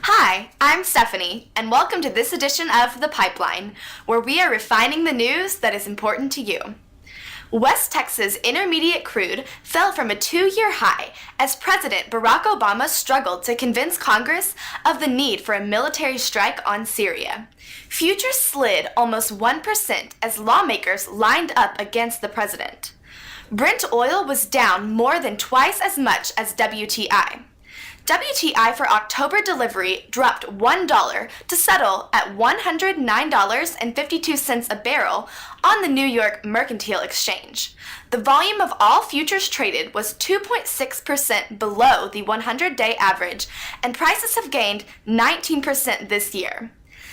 Hi, I'm Stephanie, and welcome to this edition of The Pipeline, where we are refining the news that is important to you. West Texas Intermediate crude fell from a 2-year high as President Barack Obama struggled to convince Congress of the need for a military strike on Syria. Futures slid almost 1% as lawmakers lined up against the president. Brent oil was down more than twice as much as WTI. WTI for October delivery dropped $1 to settle at $109.52 a barrel on the New York Mercantile Exchange. The volume of all futures traded was 2.6% below the 100-day average, and prices have gained 19% this year.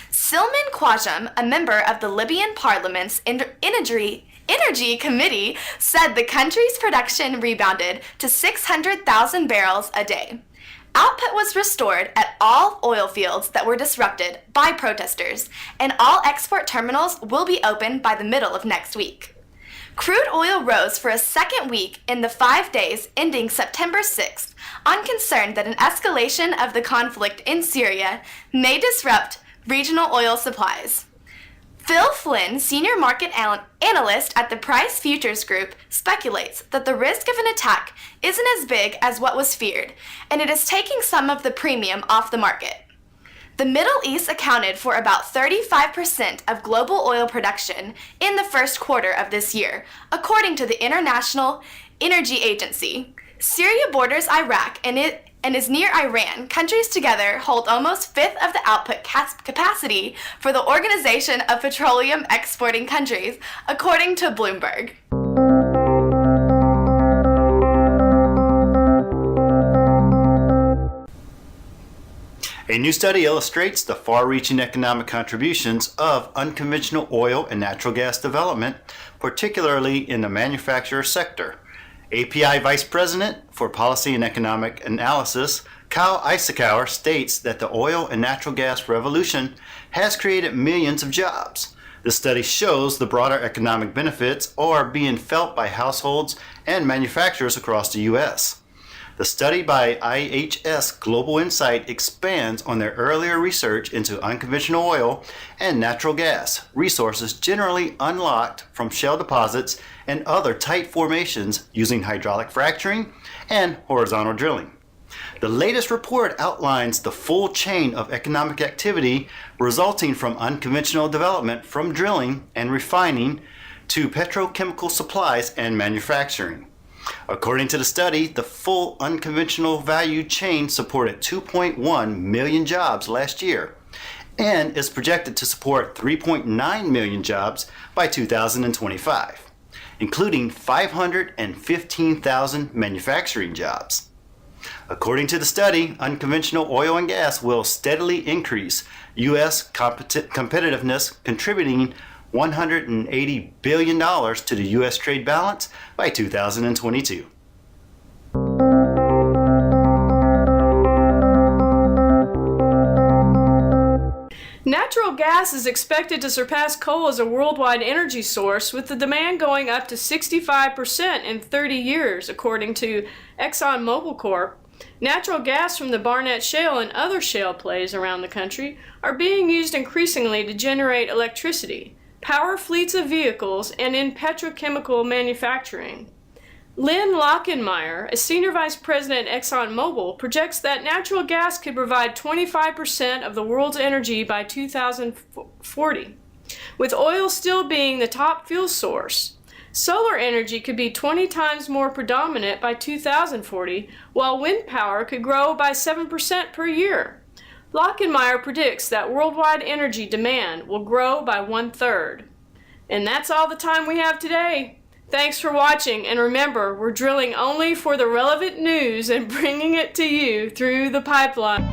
Silman Khwajem, a member of the Libyan Parliament's Energy Committee, said the country's production rebounded to 600,000 barrels a day. Output was restored at all oil fields that were disrupted by protesters, and all export terminals will be open by the middle of next week. Crude oil rose for a second week in the 5 days ending September 6th on concern that an escalation of the conflict in Syria may disrupt regional oil supplies. Phil Flynn, senior market analyst at the Price Futures Group, speculates that the risk of an attack isn't as big as what was feared, and it is taking some of the premium off the market. The Middle East accounted for about 35% of global oil production in the first quarter of this year, according to the International Energy Agency. Syria borders Iraq and is near Iran. Countries together hold almost a fifth of the output capacity for the Organization of Petroleum Exporting Countries, according to Bloomberg. A new study illustrates the far-reaching economic contributions of unconventional oil and natural gas development, particularly in the manufacturer sector. API Vice President for Policy and Economic Analysis, Kyle Issachower, states that the oil and natural gas revolution has created millions of jobs. The study shows the broader economic benefits are being felt by households and manufacturers across the U.S. The study by IHS Global Insight expands on their earlier research into unconventional oil and natural gas, resources generally unlocked from shale deposits and other tight formations using hydraulic fracturing and horizontal drilling. The latest report outlines the full chain of economic activity resulting from unconventional development, from drilling and refining to petrochemical supplies and manufacturing. According to the study, the full unconventional value chain supported 2.1 million jobs last year and is projected to support 3.9 million jobs by 2025, including 515,000 manufacturing jobs. According to the study, unconventional oil and gas will steadily increase U.S. competitiveness, contributing $180 billion to the U.S. trade balance by 2022. Natural gas is expected to surpass coal as a worldwide energy source, with the demand going up to 65% in 30 years, according to ExxonMobil Corp. Natural gas from the Barnett Shale and other shale plays around the country are being used increasingly to generate electricity, power fleets of vehicles, and in petrochemical manufacturing. Lynn Lockenmeyer, a senior vice president at ExxonMobil, projects that natural gas could provide 25% of the world's energy by 2040, with oil still being the top fuel source. Solar energy could be 20 times more predominant by 2040, while wind power could grow by 7% per year. Lockenmeyer predicts that worldwide energy demand will grow by 1/3. And that's all the time we have today. Thanks for watching, and remember, we're drilling only for the relevant news and bringing it to you through the pipeline.